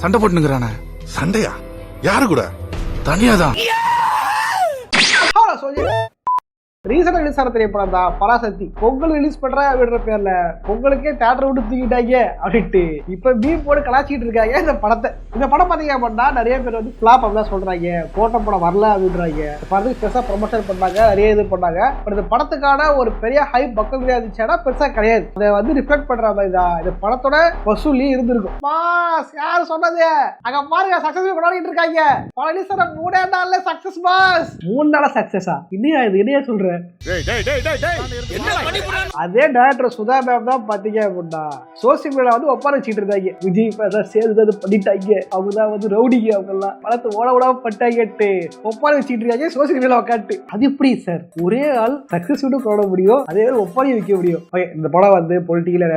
சண்டை போட்டுங்கிறானே. சண்டையா? யாரு கூட? தனியாதான். ரீசெண்டா ரிலீஸ் ஆன திரைப்படம் தான் பராசக்தி. பொங்கல் ரிலீஸ் பண்ற அப்படின்ற பேர்ல பொங்கலுக்கே தியேட்டர் விட்டு தூக்கிட்டாங்க அப்படின்ட்டு இப்ப மீம் போட்டு கலாச்சிட்டு இருக்காங்க இந்த படத்தை. இந்த படம் பாத்தீங்க அப்படின்னா நிறைய பேர் வந்து ஃபிளாப் அப்படிலாம் சொல்றாங்க, போட்ட படம் வரல அப்படின்றாங்க. படத்துக்கு பெருசா ப்ரொமோஷன் பண்ணாங்க, நிறைய இது பண்ணாங்க. பட் இந்த படத்துக்கான ஒரு பெரிய ஹைப் மக்கள் இருந்துச்சுன்னா பெருசா கிடையாது. அதை வந்து ரிஃப்ளெக்ட் பண்ற மாதிரி தான் இந்த படத்தோட வசூலி இருந்திருக்கும். பாஸ் யாரு சொன்னது? அங்க பாருங்க சக்சஸ் கொண்டாடிட்டு இருக்காங்க. படம் ரிலீஸ் ஆன 3 நாள்ல சக்சஸ் பாஸ். 3 நாளா சக்சஸா? இல்லையா? இது என்னையா சொல்ற? அதே டைரக்டர் சுதா மேம் தான் பாத்தீங்க அப்படின்னா சோசியல் மீடியா வந்து ஒப்பார வச்சுட்டு இருந்தாங்க. விஜய் சேர்ந்து பண்ணிட்டாங்க, அவங்கதான் வந்து ரவுடிங்க, அவங்க எல்லாம் படத்தை ஓட விடாம பட்டாங்கட்டு ஒப்பார வச்சுட்டு இருக்காங்க சோசியல் மீடியா உட்காந்து. அது எப்படி சார் ஒரே ஆள் சக்சஸ் கொள்ள முடியும், அதே ஒப்பாரி வைக்க முடியும்? இந்த படம் வந்து பொலிட்டிக்கல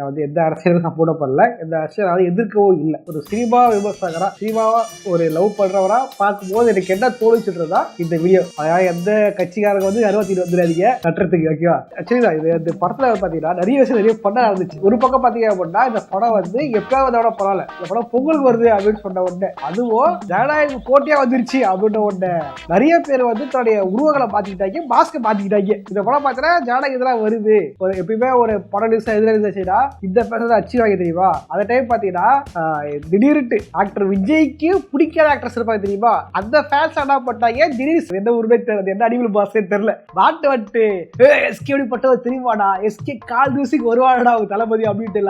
வந்து எந்த அரசியலும் சப்போர்ட் பண்ணல, எந்த அரசியல் எதிர்க்கவும் இல்லை. ஒரு சினிமா விமர்சகரா, சினிமாவா ஒரு லவ் பண்றவரா பார்க்கும்போது எனக்கு என்ன தோணிச்சுட்டு இந்த வீடியோ. அதாவது எந்த கட்சிக்காரங்க வந்து 62 வந்துடாதீங்க கட்டுறதுக்கு. ஓகேவா? ஆக்சுவலி இது இந்த படத்துல பாத்தீங்கன்னா நிறைய விஷயம் நிறைய பண்ண இருந்துச்சு. ஒரு பக்கம் பாத்தீங்க அப்படின்னா இந்த படம் வந்து எப்பயாவது பரவாயில்ல, இந்த படம் பொங்கலுக்கு வருது அப்படின்னு சொன்ன உடனே, அதுவும் ஜனநாயக போட்டியா வந்துருச்சு அப்படின்ற உடனே நிறைய பேர் வந்து தன்னுடைய உருவங்களை மாத்திக்கிட்டாங்க, மாஸ்க மாத்திக்கிட்டாங்க. இந்த படம் பார்த்தீங்கன்னா ஜனநாயகம் இதெல்லாம் வருது. எப்பயுமே ஒரு படம் எதிர்த்து இந்த பேசுறது அச்சு வாங்கி தெரியுமா? அந்த டைம் பாத்தீங்கன்னா திடீர்னு ஆக்டர் விஜய்க்கு பிடிக்காத ஆக்டர்ஸ் இருப்பாங்க தெரியுமா? அந்த ஃபேன்ஸ் என்ன பண்ணாங்க, திடீர் எந்த உரிமை தெரியல, என்ன அடிவில் பாசே தெரியல, வாட்டு வாட்டு எஸ்கே பட்டது தெரியுமாடா, எஸ்கே கால் தூசிக்கு வருவாடா அவங்க தளபதி அப்படின்ட்டு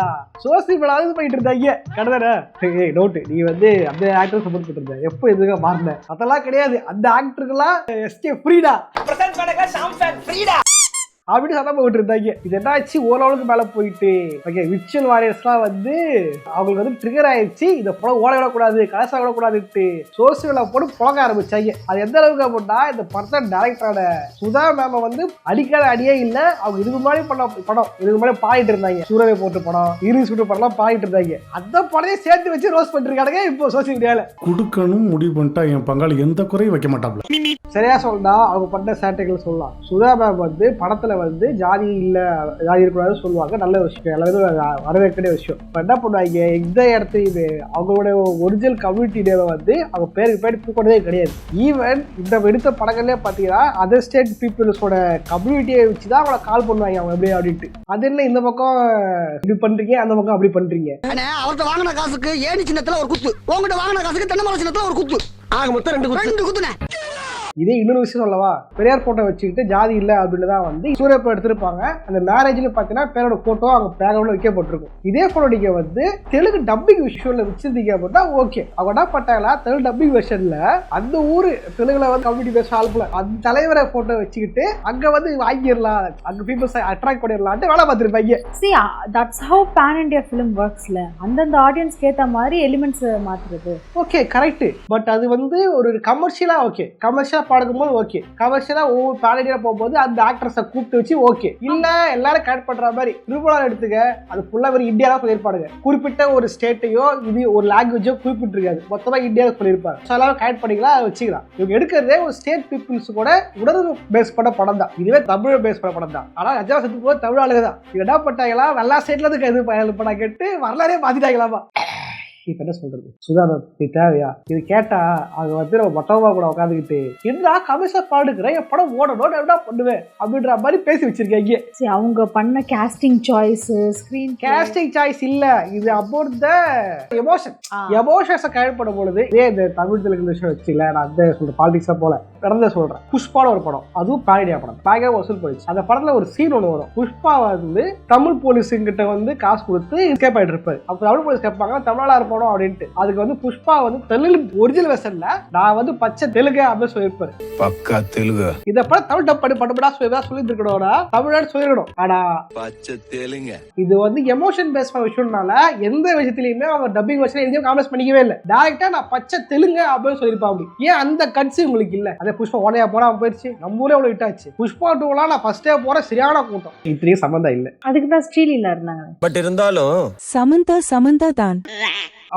சோசியல் மீடியா பண்ணிட்டு இருந்தாங்க. கடனை நோட்டு நீ வந்து அந்த ஆக்டர் சப்போர்ட் பண்ணிட்டு இருந்த, எப்போ எதுக்காக மாறின? அதெல்லாம் கிடையாது, அந்த ஆக்டருக்கெல்லாம் எஸ்கே ஃப்ரீடா அப்படின்னு சத்தம் போட்டு இருந்தாங்க. இது என்னாச்சு, ஓரளவுக்கு மேல போயிட்டு ஓகே விர்ச்சுவல் வாரியர்ஸ்லாம் வந்து அவங்களுக்கு வந்து ட்ரிகர் ஆயிடுச்சு, இந்த படம் ஓட விடக்கூடாது, கலசா விடக்கூடாதுட்டு சோசியல் போட்டு புழங்க ஆரம்பிச்சாங்க. அது எந்த அளவுக்கு அப்படின்னா இந்த படத்தை டைரக்டரான சுதா மேம வந்து அடிக்காத அடியே இல்லை. அவங்க இதுக்கு முன்னாடி பண்ண படம், இதுக்கு முன்னாடி பாடிட்டு இருந்தாங்க, சூரவை போட்டு படம், இரு சுட்டு படம்லாம் பாடிட்டு இருந்தாங்க. அந்த படத்தையும் சேர்த்து வச்சு ரோஸ் பண்ணிருக்காங்க இப்போ சோசியல் மீடியால. கொடுக்கணும் முடிவு பண்ணிட்டா என் பங்காளி எந்த குறையும் வைக்க மாட்டாப்ல. சரியா சொல்லா அவங்க பண்ண சேட்டைகள் சொல்லலாம். சுதா மேம் வந்து படத்துல வந்து ஜாதி இல்ல, ஜாதி இருக்கக்கூடாது சொல்லுவாங்க, நல்ல விஷயம், எல்லாருமே வரவேற்கக்கூடிய விஷயம். இப்போ என்ன பண்ணுவாங்க, எந்த இடத்துலையுமே அவங்களோட ஒரிஜினல் கம்யூனிட்டி டேவை வந்து அவங்க பேருக்கு பூக்கொண்டதே கிடையாது. ஈவன் இந்த எடுத்த படங்கள்லேயே பார்த்தீங்கன்னா அதர் ஸ்டேட் பீப்புள்ஸோட கம்யூனிட்டியை வச்சு தான் அவங்கள கால் பண்ணுவாங்க அவங்க எப்படி அப்படின்ட்டு. அது என்ன இந்த பக்கம் இப்படி பண்றீங்க, அந்த பக்கம் அப்படி பண்றீங்க. அவர்கிட்ட வாங்கின காசுக்கு ஏணி சின்னத்துல ஒரு குத்து, உங்ககிட்ட வாங்கின காசுக்கு தென்னை சின்னத்துல ஒரு குத்து, ஆக மொத்தம் 2 குத்துனே. இதே இன்னொரு விஷயம் சொல்லவா, பெரியார் போட்டோ வச்சுக்கிட்டு ஜாதி இல்லை அப்படின்னு தான் வந்து சூரியப்போ எடுத்திருப்பாங்க. அந்த மேரேஜ்ல பார்த்தீங்கன்னா பேரோட போட்டோ அவங்க பேக்ரவுண்ட்ல வைக்கப்பட்டிருக்கும். இதே போல நீங்க வந்து தெலுங்கு டப்பிங் விஷயம்ல வச்சிருந்தீங்க அப்படின்னா ஓகே. அவங்க என்ன பண்ணாங்களா, தெலுங்கு டப்பிங் வெர்ஷன்ல அந்த ஊரு தெலுங்குல வந்து கம்யூனிட்டி பேச ஆளுக்குள்ள அந்த தலைவரை போட்டோ வச்சுக்கிட்டு அங்க வந்து வாங்கிடலாம், அங்க பீப்புள்ஸ் அட்ராக்ட் பண்ணிடலாம்னு வேலை பார்த்துருப்பாங்க. See, that's how pan India film worksல. அந்தந்த ஆடியன்ஸ்க்கு ஏத்த மாதிரி எலிமெண்ட்ஸ் மாத்துறது. Okay correct. பட் அது வந்து ஒரு கமர்ஷியலா ஓகே, கமர்ஷியலா பாடும்போது ஓகே, கமர்ஷியலா ஒவ்வொரு பேரடியா போகும்போது அந்த ஆக்டர்ஸை கூப்பிட்டு வச்சு ஓகே. இல்ல எல்லாரும் கனெக்ட் பண்ற மாதிரி திருமணம் எடுத்துக்க, அது ஃபுல்லா ஒரு இந்தியாவில் சொல்லியிருப்பாங்க. குறிப்பிட்ட ஒரு ஸ்டேட்டையோ இது ஒரு லாங்குவேஜோ குறிப்பிட்டிருக்காது, மொத்தமா இந்தியாவில் சொல்லியிருப்பாங்க. ஸோ எல்லாரும் கனெக்ட் பண்ணிக்கலாம், அதை வச்சுக்கலாம். இவங்க எடுக்கிறதே ஒரு ஸ்டேட் பீப்புள்ஸ் கூட உணர்வு பேஸ் பண்ண படம் தான். இதுவே தமிழை பேஸ் பண்ண படம் தான். ஆனா அஜாவசத்துக்கு போது தமிழ் ஆளுங்க தான் என்ன பண்ணிட்டாங்களா, எல்லா ஸ்டேட்ல இருந்து இது படம் கேட்டு வரலாறே மாத்திட்டாங்களாமா. இப்ப என்ன சொல்றது, சுதா மேம் தேவையா? இது கேட்டா அவங்க வந்து நம்ம மொட்டமா கூட உட்காந்துக்கிட்டு என்ன கமிஷா பாடுக்கிறேன், என் படம் ஓடணும் என்ன பண்ணுவேன் அப்படின்ற மாதிரி பேசி வச்சிருக்காங்க. சரி, அவங்க பண்ண casting choice, screen casting choice இல்ல, இது அபவுட் த எமோஷன். எமோஷன்ஸை கனெக்ட் பண்ணும் பொழுது இதே இந்த தமிழ் தெலுங்கு விஷயம் வச்சுல, நான் அந்த சொல்றேன் பாலிடிக்ஸா போல நடந்த சொல்றேன். புஷ்பான ஒரு படம், அதுவும் பேரடியா படம், பயங்கர வசூல் போயிடுச்சு. அந்த படத்துல ஒரு சீன் ஒன்று வரும், புஷ்பா வந்து தமிழ் போலீஸுங்கிட்ட வந்து காசு கொடுத்து எஸ்கேப் ஆயிட்டு இருப்பாரு. அப்ப தமிழ் போலீஸ் கேட்பாங்க தமிழா இருப்போம் அப்படின்ட்டு. அதுக்கு வந்து புஷ்பா வந்து தெலுங்கு ஒரிஜினல் வெர்ஷன்ல நான் வந்து பச்சை தெலுங்கு அப்படின்னு சொல்லியிருப்பாரு. பக்கா தெலுங்கு. இத படம் தமிழ் டப் பண்ணி படப்படா சொல்லி இருக்கணும்னா தமிழ்நாடு சொல்லிடணும். ஆனா பச்சை தெலுங்கு இது வந்து எமோஷன் பேஸ் விஷயம்னால எந்த விஷயத்திலயுமே அவங்க டப்பிங் வெர்ஷன் எதுவும் காமெண்ட் பண்ணிக்கவே இல்லை. டைரக்டா நான் பச்சை தெலுங்கு அப்படின்னு சொல்லியிருப்பாங்க. ஏன் அந்த கட்சி உங்களுக்கு இல்ல? அதே புஷ்பா உடனே போனா போயிடுச்சு, நம்ம ஊரே அவ்வளவு விட்டாச்சு. புஷ்பா 2 நான் ஃபர்ஸ்டே போற சரியான கூட்டம், இத்தனையும் சம்பந்தம் இல்ல. அதுக்கு தான் ஸ்ரீலீலா இருந்தாங்க. பட் இருந்தாலும் சமந்தா தான்.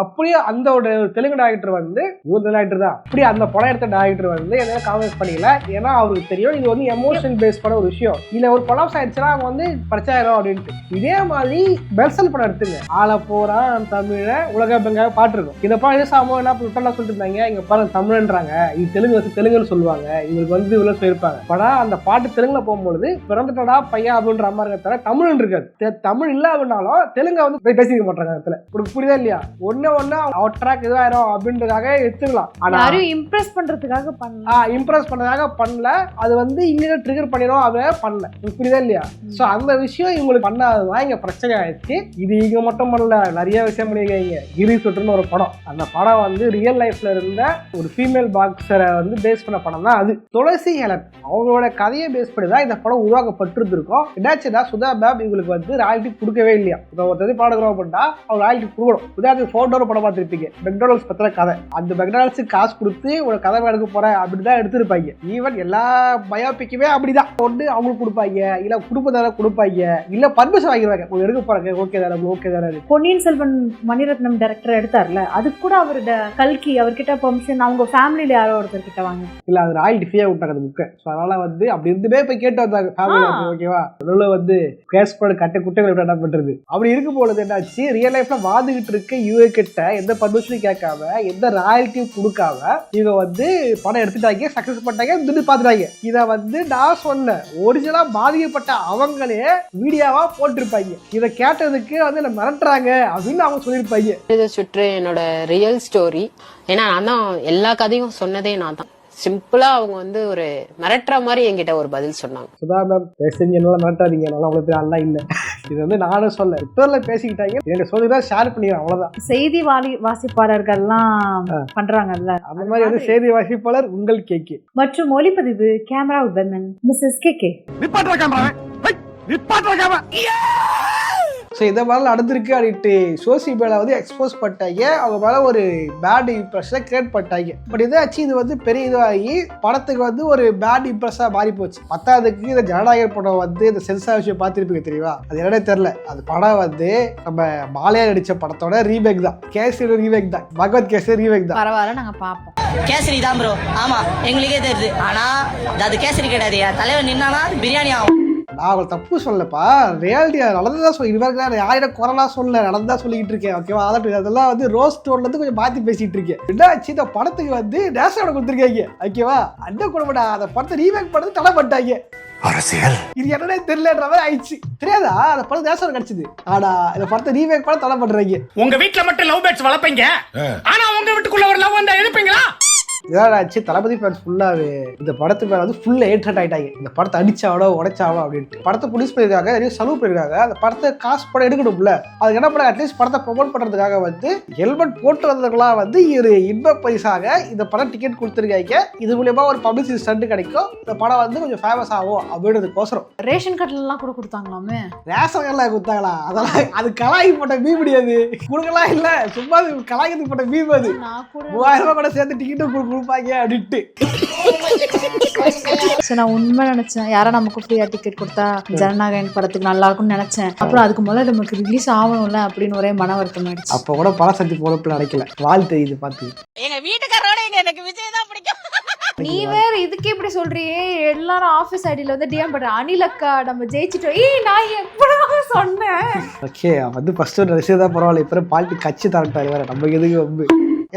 அப்படியே அந்த ஒரு தெலுங்கு டைரக்டர் வந்து இவர் டைரக்டர் தான் அப்படியே அந்த படம் எடுத்த டைரக்டர் வந்து எதாவது காமெண்ட் பண்ணிக்கல. ஏன்னா அவருக்கு தெரியும் இது வந்து எமோஷனல் பேஸ் பண்ண ஒரு விஷயம். இதுல ஒரு கொலாப்ஸ் ஆயிடுச்சுன்னா அவங்க வந்து பிரச்சனை ஆயிரும் அப்படின்ட்டு. இதே மாதிரி பெர்சல் படம் எடுத்துங்க. ஆள போறான் தமிழ உலக பெங்காக பாட்டு இருக்கும். இதை படம் எது சாமோ என்ன சொல்லிட்டு இருந்தாங்க, இங்க பாருங்க தமிழ்ன்றாங்க, இது தெலுங்கு வந்து தெலுங்குன்னு சொல்லுவாங்க, இவங்களுக்கு வந்து இவ்வளவு சொல்லியிருப்பாங்க. படம் அந்த பாட்டு தெலுங்குல போகும்போது பிறந்துட்டடா பையன் அப்படின்ற மாதிரி இருக்க தமிழ் இருக்காது. தமிழ் இல்ல அப்படின்னாலும் தெலுங்கை வந்து பேசிக்க மாட்டாங்க. இடத்துல புரியுதா இல்லையா? ஒன்னு அவர் ட்ராக் இதுவாயிரும் அப்படின்றதுக்காக எடுத்துக்கலாம். ஆனா இம்ப்ரெஸ் பண்றதுக்காக பண்ணல. அது வந்து இங்க ட்ரிகர் பண்ணிடும் அதை பண்ணல. புரியுதா இல்லையா? சோ அந்த விஷயம் இவங்களுக்கு பண்ணாததான் இங்க பிரச்சனை ஆயிடுச்சு. இது இங்க மட்டும் பண்ணல, நிறைய விஷயம் பண்ணிருக்காங்க. கிரி சுற்றுன்னு ஒரு படம், அந்த படம் வந்து ரியல் லைஃப்ல இருந்த ஒரு ஃபீமேல் பாக்ஸரை வந்து பேஸ் பண்ண படம் தான் அது. துளசி ஹெலன் அவங்களோட கதையை பேஸ் பண்ணி தான் இந்த படம் உருவாக்கப்பட்டிருக்கும். என்னாச்சுன்னா சுதா மேம் இவங்களுக்கு வந்து ராயல்ட்டி கொடுக்கவே இல்லையா. இப்போ ஒருத்தர் பாடுகிறோம் அப்படின்னா அவங்க ராயல்ட்டி கொடுக்கணும். உதாரணத்துக்கு ஃபோட்டோ படம் பார்த்துருப்பீங்க, மெக்டானல்ட்ஸ் பத்திர கதை. அந்த மெக்டானல்ட்ஸுக்கு காசு கொடுத்து ஒரு கதை எடுக்க போறேன் அப்படின்னு தான் எடுத்திருப்பாங்க. ஈவன் எல்லா பயோபிக்குமே அப்படிதான். ஒன்று அவங்களுக்கு கொடுப்பாங்க, இல்ல குடும்பத்தார கொடுப்பாங்க, இல்ல பர்மிஷன் வாங்கிடுவாங்க. எடுக்க போறாங்க, ஓகே தானே. பொன்னியின் செல்வன் மணிரத்னம் டைரக்டர் எடுத்தார்ல, அது கூட அவரோட கல்கி அவர்கிட்ட பெர்மிஷன் அவங்க ஃபேமிலியில யாரோ ஒருத்தர் கிட்ட வாங்க இல்ல, அது ராயல்ட்டி ஃப்ரீயா விட்டாங்க அந்த புக்கை. ஸோ அதனால வந்து அப்படி இருந்துமே போய் கேட்டு வந்தாங்க ஃபேமிலி. ஓகேவா? அதனால வந்து கேஸ் பண்ண கட்ட குட்டைகள் என்ன பண்றது. அப்படி இருக்கும் பொழுது என்னாச்சு, ரியல் லைஃப்ல வாந்துகிட்டு இருக்க யூஏ கிட்ட எந்த பர்மிஷனும் கேட்காம எந்த ராயல்ட்டியும் கொடுக்காம இவங்க வந்து படம் எடுத்துட்டாங்க, சக்சஸ் பண்ணிட்டாங்க, துண்டு பார்த்துட்டாங்க. இதை வந்து நான் சொன்ன ஒரிஜினலா பாதிக்கப்பட்ட அவங்களே வீடியோவா போட்டிருப்பாங்க. இதை கேட்டதுக்கு வந்து என்ன மிரட்டுறாங்க அப்படின்னு அவங்க சொல்லியிருப்பாங்க. இதை சுற்று என்னோட ரியல் ஸ்டோரி. ஏன்னா நான் தான் எல்லா கதையும் சொன்னதே நான் தான். சிம்பிளா அவங்க வந்து ஒரு மிரட்டுற மாதிரி என்கிட்ட ஒரு பதில் சொன்னாங்க. சுதா மேம் பேசுங்க, என்னால மிரட்டாதீங்க, நல்லா அவ்வளவு பேர் அல்ல இல்ல. இது வந்து நானும் சொல்ல ட்விட்டர்ல பேசிக்கிட்டாங்க, எனக்கு சொல்லிதான் ஷேர் பண்ணிடுறேன், அவ்வளவுதான். செய்தி வாசிப்பாளர்கள்லாம் பண்றாங்கல்ல, அந்த மாதிரி வந்து செய்தி வாசிப்பாளர் உங்கள் கேக்கே மற்றும் ஒளிப்பதிவு கேமரா உபமன் மிஸ்ஸஸ் கேகே. ஸோ இதை மேலே நடந்திருக்கு அப்படின்ட்டு சோசி மேலே வந்து எக்ஸ்போஸ் பண்ணிட்டாங்க. அவங்க மேலே ஒரு பேட் இம்ப்ரெஷனை கிரியேட் பண்ணிட்டாங்க. பட் இதாச்சு இது வந்து பெரிய இதுவாகி படத்துக்கு வந்து ஒரு பேட் இம்ப்ரெஸ்ஸாக மாறி போச்சு. பத்தாவதுக்கு இந்த ஜனநாயகர் படம் வந்து இந்த சென்சார் விஷயம் பார்த்துருப்பீங்க தெரியுமா? அது என்னடே தெரில. அது படம் வந்து நம்ம மாலையா நடித்த படத்தோட ரீமேக் தான். கேசரி ரீமேக் தான், பகவத் கேசரி ரீமேக் தான். பரவாயில்ல, நாங்கள் பார்ப்போம். கேசரி தான் ப்ரோ. ஆமா, எங்களுக்கே தெரியுது. ஆனா அது கேசரி கிடையாது. தலைவர் நின்னானா பிரியாணி ஆகும். நான் அவங்களை தப்பு சொல்லப்பா, ரியாலிட்டியா நடந்ததான் சொல்லி இருப்பாரு. யாரிடம் குரலாம் சொல்ல நடந்தா சொல்லிக்கிட்டு இருக்கேன். ஓகேவா? அதெல்லாம் வந்து ரோஸ் டோன்ல இருந்து கொஞ்சம் மாத்தி பேசிட்டு இருக்கேன். என்னாச்சு, இந்த படத்துக்கு வந்து நேஷனல் கொடுத்துருக்காங்க. ஓகேவா? அந்த குடும்பம் அந்த படத்தை ரீமேக் பண்ணது தடை பண்ணிட்டாங்க. அரசியல் இது என்னன்னே தெரியலன்ற மாதிரி ஆயிடுச்சு. தெரியாதா? அந்த படம் நேஷனல் கிடைச்சது. ஆனா இந்த படத்தை ரீமேக் பண்ண தடை பண்றாங்க. உங்க வீட்டுல மட்டும் லவ் பேர்ட்ஸ் வளர்ப்பீங்க, ஆனா உங்க வீட்டுக்குள்ள ஒரு லவ் வந்தா எழுப்பீங்களா? இதாச்சு தளபதி ஃபேன்ஸ் ஃபுல்லாவே இந்த படத்து மேல வந்து ஃபுல்லா ஏற்றட் ஆயிட்டாங்க. இந்த படத்தை அடிச்சாவோ உடைச்சாவோ அப்படின்ட்டு படத்தை ப்ரொடியூஸ் பண்ணிருக்காங்க, நிறைய செலவு பண்ணிருக்காங்க. அந்த படத்தை காசு படம் எடுக்கணும்ல, அதுக்கு என்ன பண்ண அட்லீஸ்ட் படத்தை ப்ரொமோட் பண்றதுக்காக வந்து ஹெல்மெட் போட்டு வந்தவங்களாம் வந்து ஒரு இன்ப பரிசாக இந்த படம் டிக்கெட் கொடுத்துருக்காங்க. இது மூலியமா ஒரு பப்ளிசிட்டி ஸ்டண்ட் கிடைக்கும், இந்த படம் வந்து கொஞ்சம் ஃபேமஸ் ஆகும் அப்படின்றதுக்கோசரம். ரேஷன் கார்டுல எல்லாம் கூட கொடுத்தாங்களாமே. ரேஷன் கார்டுல கொடுத்தாங்களா? அதெல்லாம் அது கலாய்க்கு போட்ட மீ முடியாது, கொடுக்கலாம் இல்ல, சும்மா கலாய்க்கு போட்ட மீம். அது 3000 ரூபாய் கூட சேர்த்து டிக்கெட்டு கொடுப்பாங்க அப்படின்ட்டு. நான் உண்மை நினைச்சேன், யாரா நமக்கு ஃப்ரீயா டிக்கெட் கொடுத்தா ஜனநாயகன் படத்துக்கு நல்லா இருக்கும்னு நினைச்சேன். அப்புறம் அதுக்கு முதல்ல நமக்கு ரிலீஸ் ஆகணும்ல அப்படின்னு ஒரே மன வருத்தம் ஆயிடுச்சு. அப்ப கூட படம் சத்தி போறப்ப நினைக்கல. வாழ்த்து இது பார்த்து எங்க வீட்டுக்காரோட எனக்கு விஜய் தான் பிடிக்கும். நீ வேற இதுக்கு எப்படி சொல்றியே? எல்லாரும் ஆபீஸ் ஐடியில வந்து டிஎம் பண்ற அனிலக்கா நம்ம ஜெயிச்சிட்டோம். நான் எப்படா சொன்னேன்? ஓகே, வந்து ஃபர்ஸ்ட் ஒரு ரசிகை தான் பரவாயில்ல, இப்போ பாலிட்டி கட்சி தரட்டாரு வேற நம்ம எதுக்கு வந்து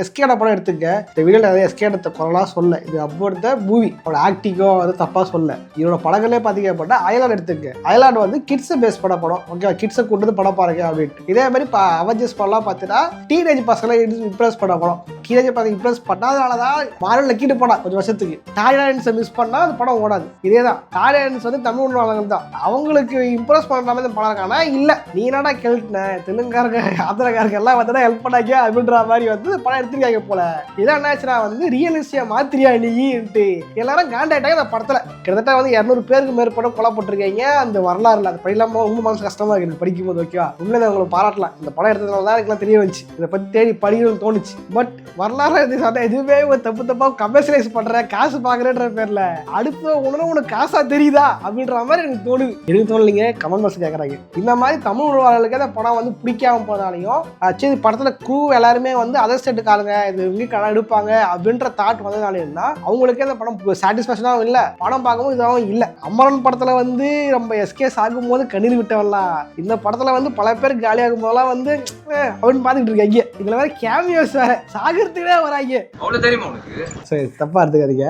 எஸ்கேட படம் எடுத்துக்க. இந்த வீடியோல நிறைய எஸ்கேட குரலாம் சொல்ல, இது அப்போட மூவி அவரோட ஆக்டிங்கோ அது தப்பா சொல்ல. இவரோட படங்களே பாத்தீங்க அப்படின்னா அயலாண்ட் எடுத்துக்க. அயலாண்ட் வந்து கிட்ஸை பேஸ் பண்ண படம். ஓகே, கிட்ஸை கொண்டு வந்து படம் பாருங்க அப்படின்ட்டு. இதே மாதிரி அவெஞ்சர்ஸ் படம்லாம் பார்த்தீங்கன்னா டீனேஜ் பசங்களை இம்ப்ரெஸ் பண்ண படம். டீனேஜ் பசங்க இம்ப்ரெஸ் பண்ணாதனாலதான் மாரல் லக்கிட்டு போனா கொஞ்சம் வருஷத்துக்கு. டாலியன்ஸை மிஸ் பண்ணா அந்த படம் ஓடாது. இதே தான் டாலியன்ஸ் வந்து தமிழ் உணவாளர்கள் தான், அவங்களுக்கு இம்ப்ரெஸ் பண்ற மாதிரி படம் இருக்கானா இல்ல நீ என்னடா கெல்ட்ன தெலுங்காரங்க ஆந்திரக்காரங்க எல்லாம் வந்து ஹெல்ப் பண்ணாங்க அப்படின்ற மாதிரி வந்து படம் எடுத்துருக்காங்க போல. இதான் என்னாச்சுன்னா வந்து ரியலிஸ்டியா மாத்திரியா நீட்டு எல்லாரும் காண்டாயிட்டாங்க. அந்த படத்துல கிட்டத்தட்ட வந்து 200 பேருக்கு மேற்பட்ட கொலை போட்டிருக்காங்க. அந்த வரலாறுல அது படிக்கலாம ரொம்ப மனசு கஷ்டமா இருக்கு படிக்கும் போது. ஓகேவா? உண்மையில உங்களுக்கு பாராட்டலாம், இந்த படம் எடுத்ததுனால தான் எனக்குலாம் தெரிய வந்துச்சு, இதை பத்தி தேடி படிக்கணும்னு தோணுச்சு. பட் வரலாறு எழுதி சொன்ன எதுவுமே ஒரு தப்பா கமர்ஷியலைஸ் பண்ற காசு பாக்குறேன்ற பேர்ல அடுத்த உனக்கு காசா தெரியுதா அப்படின்ற மாதிரி எனக்கு தோணுது. எனக்கு தோணலைங்க. கமெண்ட் பாக்ஸ் கேட்கறாங்க இந்த மாதிரி தமிழ் உணர்வாளர்களுக்கு அந்த படம் வந்து பிடிக்காம போனாலையும் ஆக்சுவலி படத்துல க்ரூ எல்லாருமே வந்து அதர் ஸ்டேட்டுக்காரங்க இது இங்கே கடன் எடுப்பாங்க அப்படின்ற தாட் வந்ததுனாலும் தான் அவங்களுக்கே அந்த படம் சாட்டிஸ்பேக்ஷனாகவும் இல்லை, படம் பார்க்கும்போது இதாகவும் இல்லை. அமரன் படத்துல வந்து நம்ம எஸ்கேஸ் ஆகும்போது கண்ணீர் விட்டவெல்லாம் இந்த படத்துல வந்து பல பேர் காலியாகும் போதெல்லாம் வந்து அப்படின்னு பார்த்துக்கிட்டு இருக்காங்க. இதுல வேற கேமியோஸ் வேற சாகரத்துக்கே வராங்க. அவ்வளவு தெரியுமா உனக்கு? சரி தப்பா எடுத்துக்காதீங்க,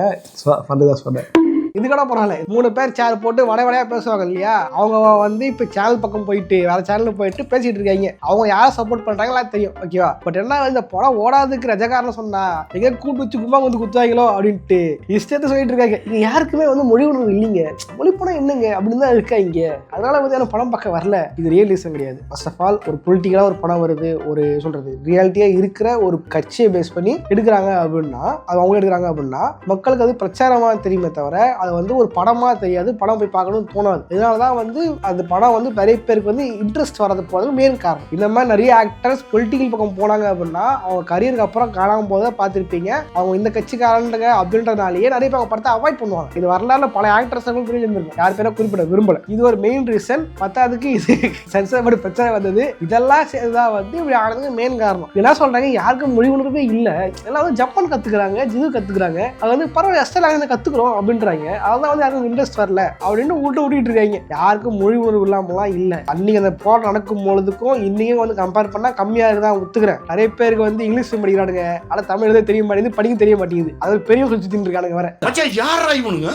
பண்ணதான் சொன்னேன். இது கூட பரவாயில்ல. 3 பேர் சேர் போட்டு வடையா பேசுவாங்க இல்லையா, அவங்க வந்து இப்ப சேனல் பக்கம் போயிட்டு வேற சேனல் போயிட்டு பேசிட்டு இருக்காங்க. அவங்க யாரை சப்போர்ட் பண்றாங்களா தெரியும், ஓகேவா? பட் என்ன இந்த படம் ஓடாதுக்கு ரஜகாரன் சொன்னா எங்க கூட்டு வச்சு கும்பா வந்து குத்துவாங்களோ அப்படின்ட்டு இஷ்டத்தை சொல்லிட்டு இருக்காங்க. இங்க யாருக்குமே வந்து மொழி உணர்வு இல்லைங்க. மொழி படம் என்னங்க அப்படின்னு தான் இருக்காங்க. அதனால வந்து எனக்கு படம் பார்க்க வரல. இது ரியலிசம் கிடையாது. ஃபர்ஸ்ட் ஆஃப் ஆல் ஒரு பொலிட்டிக்கலா ஒரு படம் வருது, ஒரு சொல்றது ரியாலிட்டியா இருக்கிற ஒரு கட்சியை பேஸ் பண்ணி எடுக்கிறாங்க அப்படின்னா, அது அவங்க எடுக்கிறாங்க அப்படின்னா மக்களுக்கு அது பிரச்சாரமா தெரியுமே தவிர அது வந்து ஒரு படமா தெரியாது, படம் போய் பார்க்கணும்னு தோணாது. இதனாலதான் வந்து அந்த படம் வந்து நிறைய பேருக்கு வந்து இன்ட்ரெஸ்ட் வரது போறது மெயின் காரணம். இந்த மாதிரி நிறைய ஆக்டர்ஸ் பொலிட்டிக்கல் பக்கம் போனாங்க அப்படின்னா அவங்க கரியருக்கு அப்புறம் காணாம போத பார்த்துருப்பீங்க. அவங்க இந்த கட்சிக்காரங்க அப்படின்றதுனாலேயே நிறைய பேர் அவங்க படத்தை அவாய்ட் பண்ணுவாங்க. இது வரலாறு பல ஆக்டர்ஸ் புரிஞ்சிருக்கும், யார் பேரும் குறிப்பிட விரும்பல. இது ஒரு மெயின் ரீசன். பத்தாவதுக்கு இது சென்சார் பிரச்சனை வந்தது, இதெல்லாம் சேர்ந்துதான் வந்து இப்படி ஆனதுக்கு மெயின் காரணம். என்ன சொல்றாங்க, யாருக்கும் மொழி உணர்வே இல்லை, எல்லாம் வந்து ஜப்பான் கத்துக்கிறாங்க, ஜிது கத்துக்கிறாங்க, அது வந்து பரவாயில்ல எஸ்டலாக கத்துக்கிறோம் அப்படின்றாங்க. அதான் வந்து யாருக்கும் இன்ட்ரெஸ்ட் வரல அப்படின்னு விட்டுட்டு இருக்காங்க. யாருக்கும் மொழி உணர்வு இல்லாமலாம் இல்லை. அன்னைக்கு அந்த போராட்டம் நடக்கும் பொழுதுக்கும் இன்னைக்கும் வந்து கம்பேர் பண்ணா கம்மியா இருக்குதான் ஒத்துக்கிறேன். நிறைய பேருக்கு வந்து இங்கிலீஷ் படிக்கிறானுங்க, ஆனா தமிழ் எழுத தெரிய மாட்டேங்குது, படிக்க தெரிய மாட்டேங்குது. அது பெரிய சுத்திட்டு இருக்கானுங்க. வர யாரா இவனுங்க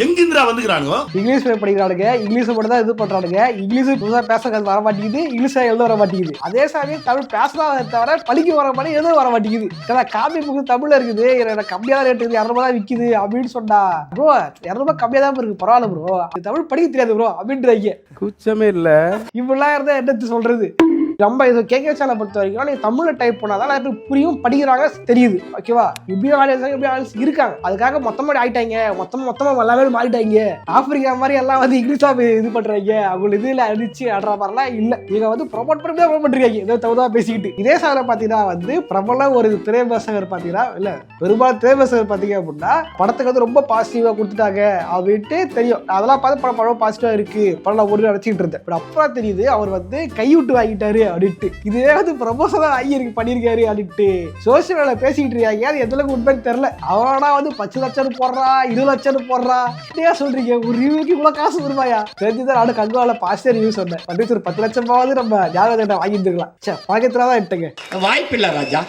எங்கிருந்தா வந்துக்கிறானுங்க? இங்கிலீஷ் படிக்கிறானுங்க, இங்கிலீஷ் மட்டும் தான் இது பண்றானுங்க. இங்கிலீஷ் புதுசா பேச வர மாட்டேங்குது, இங்கிலீஷ் எழுத வர மாட்டேங்குது. அதே சமயம் தமிழ் பேசலாம் தவிர படிக்க வர மாட்டேங்குது, எழுத வர மாட்டேங்குது. காப்பி புக்கு தமிழ்ல இருக்குது, கம்மியா தான் ரேட் இருக்குது, 200 ரூபாய் விற்குது அப்படின்னு சொன்னா ப்ரோ 200 ரூபாய் கம்மியா தான் இருக்கு, பரவாயில்ல ப்ரோ, தமிழ் படிக்க தெரியாது ப்ரோ அப்படின்றாங்க. குச்சமே இல்ல. இப்படிலாம் இருந்தா என்ன சொல்றது? நம்ம இது கேட்க சேனலை பொறுத்த வரைக்கும் நீங்க தமிழ்ல டைப் பண்ணாதான் நிறைய பேர் புரியும், படிக்கிறாங்க, தெரியுது, ஓகேவா? இப்படியும் ஆடியன்ஸ் இருக்காங்க. அதுக்காக மொத்தமா ஆயிட்டாங்க, மொத்தமா எல்லாமே மாறிட்டாங்க. ஆப்பிரிக்கா மாதிரி எல்லாம் வந்து இங்கிலீஷா இது பண்றாங்க, அவங்க இதுல அடிச்சு ஆடுற மாதிரிலாம் இல்ல. நீங்க வந்து ப்ரொமோட் பண்ணிருக்காங்க ஏதோ தகுதா பேசிக்கிட்டு. இதே சாதனை பாத்தீங்கன்னா வந்து பிரபல ஒரு திரைவாசகர் பாத்தீங்கன்னா இல்ல பெரும்பாலும் திரைவாசகர் பாத்தீங்க அப்படின்னா படத்துக்கு வந்து ரொம்ப பாசிட்டிவா கொடுத்துட்டாங்க அப்படின்ட்டு தெரியும். அதெல்லாம் பார்த்து படம் பாசிட்டிவா இருக்கு, படம் ஒரு நினைச்சிட்டு இருந்தேன். பட் அப்புறம் தெரியுது அவர் வந்து கைவிட்டு வாங்கிட்டாரு அப்படின்ட்டு. இதே வந்து ப்ரமோஷன் பண்ணிருக்காரு அப்படின்ட்டு சோசியல் மீடியால பேசிக்கிட்டு இருக்காங்க. அது எந்த அளவுக்கு உண்மைன்னு தெரியல. அவனா வந்து 10 லட்சம் போடுறா, 20 லட்சம் போடுறா, சொல்றீங்க ஒரு ரிவ்யூக்கு இவ்வளவு காசு வருவாயா? தெரிஞ்சுதான் நானும் கங்குவால பாசிட்டிவ் ரிவ்யூ சொன்னேன். ஒரு 10 லட்சம் நம்ம ஞாபகம் வாங்கிட்டுருக்கலாம். பாக்கத்துலதான் இட்டங்க, வாய்ப்பு இல்ல ராஜா.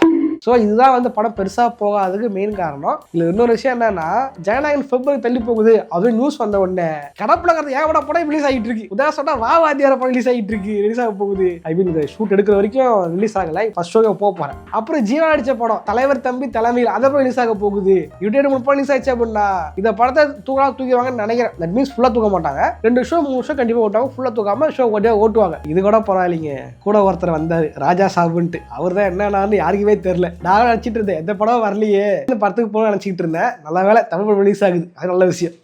ஸோ இதுதான் வந்து படம் பெருசா போகாததுக்கு மெயின் காரணம். இதுல இன்னொரு விஷயம் என்னன்னா, ஜனநாயகன் பிப்ரவரி தள்ளி போகுது அப்படின்னு நியூஸ் வந்த உடனே கடப்புலங்கிறது ஏகப்பட படம் ரிலீஸ் ஆகிட்டு இருக்கு. உதாரணம் சொன்னா வாத்தியார படம் ரிலீஸ் ஆகிட்டு இருக்கு, ரிலீஸ் ஆக போகுது. ஐ மீன் இந்த ஷூட் எடுக்கிற வரைக்கும் ரிலீஸ் ஆகல, ஃபர்ஸ்ட் ஷோக்கு போக போறேன். அப்புறம் ஜீவா அடிச்ச படம் தலைவர் தம்பி தலைமையில் அதை போய் ரிலீஸ் ஆக போகுது. யூடியூப் 3 படம் ரிலீஸ் ஆயிடுச்சு அப்படின்னா இந்த படத்தை தூக்கிடுவாங்கன்னு நினைக்கிறேன். தட் மீன்ஸ் ஃபுல்லா தூக்க மாட்டாங்க, 2 ஷோ 3 ஷோ கண்டிப்பா ஓட்டுவாங்க. ஃபுல்லா தூக்காம ஷோ ஓட்டுவாங்க. இது கூட பரவாயில்லைங்க. கூட ஒருத்தர் வந்தாரு ராஜா சாபுன்ட்டு, அவர் தான் என்னன்னு யாருக்குமே தெரியல. நான் நினைச்சிட்டு இருந்தேன் எந்த படம் வரலையே, இந்த படத்துக்கு போக நினைச்சிட்டு இருந்தேன். நல்ல வேலை தமிழ் படம் ரிலீஸ் ஆகுது, அது நல்ல விஷயம்.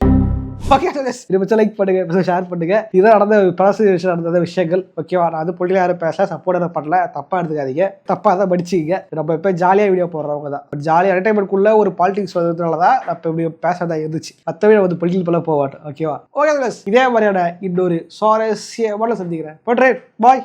லைக் பண்ணுங்க, ஷேர் பண்ணுங்க. இதான் நடந்த பழசு நடந்த விஷயங்கள், ஓகேவா? நான் வந்து பொலிட்டிக்கலா யாரும் பேச சப்போர்ட் பண்ணல, தப்பா எடுத்துக்காதீங்க, தப்பா தான் படிச்சுக்கீங்க. நம்ம இப்ப ஜாலியா வீடியோ போடுறவங்க தான், ஜாலியா என்டர்டைன்மெண்ட்குள்ள ஒரு பாலிடிக்ஸ் வந்ததுனாலதான் அப்ப இப்படி பேசதா இருந்துச்சு. மற்றவே வந்து பொலிட்டிக்கல் போல போவாட்டோம், ஓகேவா? ஓகே, இதே மாதிரியான இன்னொரு சுவாரஸ்யமான சந்திக்கிறேன். பாய்.